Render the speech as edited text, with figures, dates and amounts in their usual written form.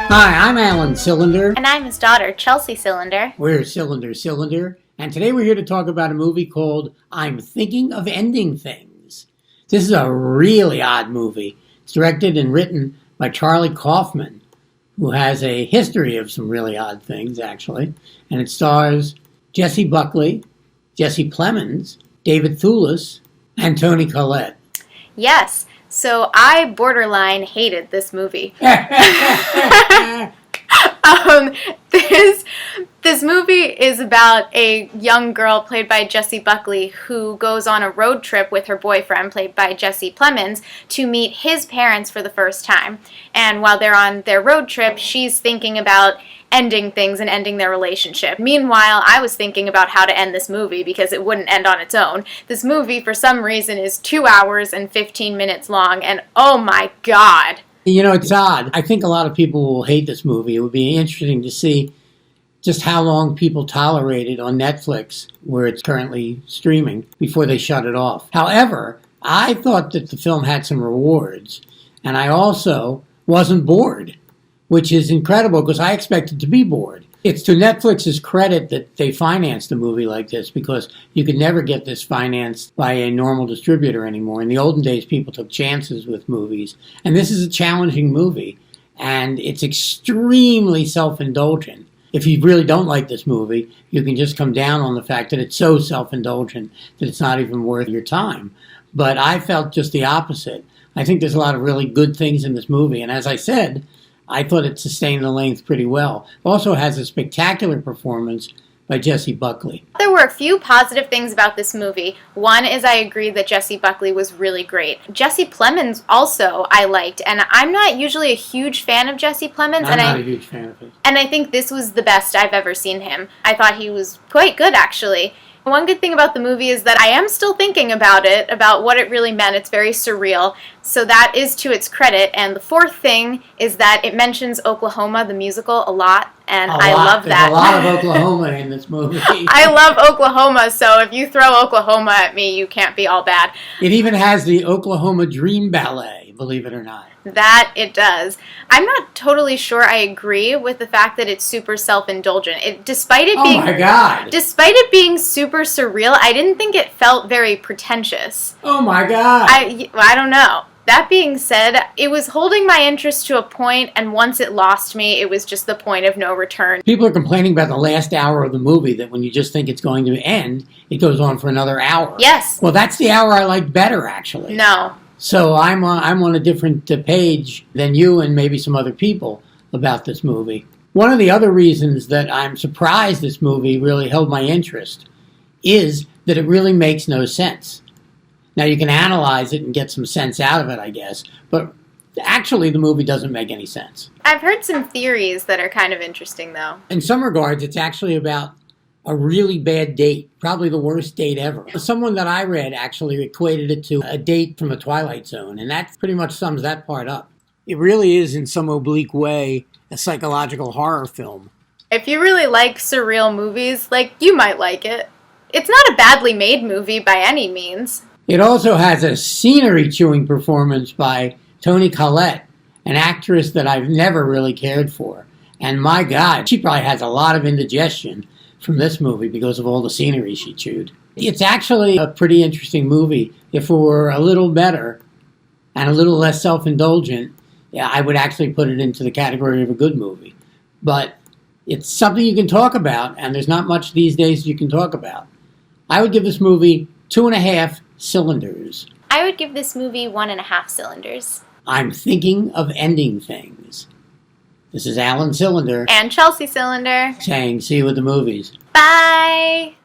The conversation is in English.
Hi, I'm Alan Cylinder. And I'm his daughter, Chelsea Cylinder. We're Cylinder, and today we're here to talk about a movie called I'm Thinking of Ending Things. This is a really odd movie. It's directed and written by Charlie Kaufman, who has a history of some really odd things, actually. And it stars Jessie Buckley, Jesse Plemons, David Thewlis, and Toni Collette. Yes, so I borderline hated this movie. This movie is about a young girl played by Jessie Buckley who goes on a road trip with her boyfriend, played by Jesse Plemons, to meet his parents for the first time. And while they're on their road trip, she's thinking about ending things and ending their relationship. Meanwhile, I was thinking about how to end this movie because it wouldn't end on its own. This movie, for some reason, is 2 hours and 15 minutes long, and oh my god. You know, it's odd. I think a lot of people will hate this movie. It would be interesting to see just how long people tolerate it on Netflix, where it's currently streaming, before they shut it off. However, I thought that the film had some rewards, and I also wasn't bored, which is incredible because I expected to be bored. It's to Netflix's credit that they financed a movie like this, because you could never get this financed by a normal distributor anymore. In the olden days, people took chances with movies, and this is a challenging movie, and it's extremely self-indulgent. If you really don't like this movie, you can just come down on the fact that it's so self-indulgent that it's not even worth your time. But I felt just the opposite. I think there's a lot of really good things in this movie, and as I said, I thought it sustained the length pretty well. Also has a spectacular performance by Jessie Buckley. There were a few positive things about this movie. One is I agree that Jessie Buckley was really great. Jesse Plemons also I liked, and I'm not usually a huge fan of Jesse Plemons. I'm not a huge fan of him. And I think this was the best I've ever seen him. I thought he was quite good, actually. One good thing about the movie is that I am still thinking about it, about what it really meant. It's very surreal, so that is to its credit. And the fourth thing is that it mentions Oklahoma, the musical, a lot, and I love that. There's a lot of Oklahoma in this movie. I love Oklahoma, so if you throw Oklahoma at me, you can't be all bad. It even has the Oklahoma Dream Ballet, believe it or not. That it does. I'm not totally sure I agree with the fact that it's super self-indulgent. Despite it being super surreal, I didn't think it felt very pretentious. Oh my god. I don't know. That being said, it was holding my interest to a point, and once it lost me, it was just the point of no return. People are complaining about the last hour of the movie, that when you just think it's going to end, it goes on for another hour. Yes. Well, that's the hour I like better, actually. No. So I'm on a different page than you and maybe some other people about this movie. One of the other reasons that I'm surprised this movie really held my interest is that it really makes no sense. Now, you can analyze it and get some sense out of it, I guess, but actually the movie doesn't make any sense. I've heard some theories that are kind of interesting, though. In some regards, it's actually about a really bad date, probably the worst date ever. Someone that I read actually equated it to a date from a Twilight Zone, and that pretty much sums that part up. It really is, in some oblique way, a psychological horror film. If you really like surreal movies, you might like it. It's not a badly made movie by any means. It also has a scenery-chewing performance by Toni Collette, an actress that I've never really cared for. And my God, she probably has a lot of indigestion from this movie because of all the scenery she chewed. It's actually a pretty interesting movie. If it were a little better and a little less self-indulgent, yeah, I would actually put it into the category of a good movie. But it's something you can talk about, and there's not much these days you can talk about. I would give this movie 2.5 cylinders. I would give this movie 1.5 cylinders. I'm Thinking of Ending Things. This is Alan Cylinder. And Chelsea Cylinder. Saying see you at the movies. Bye!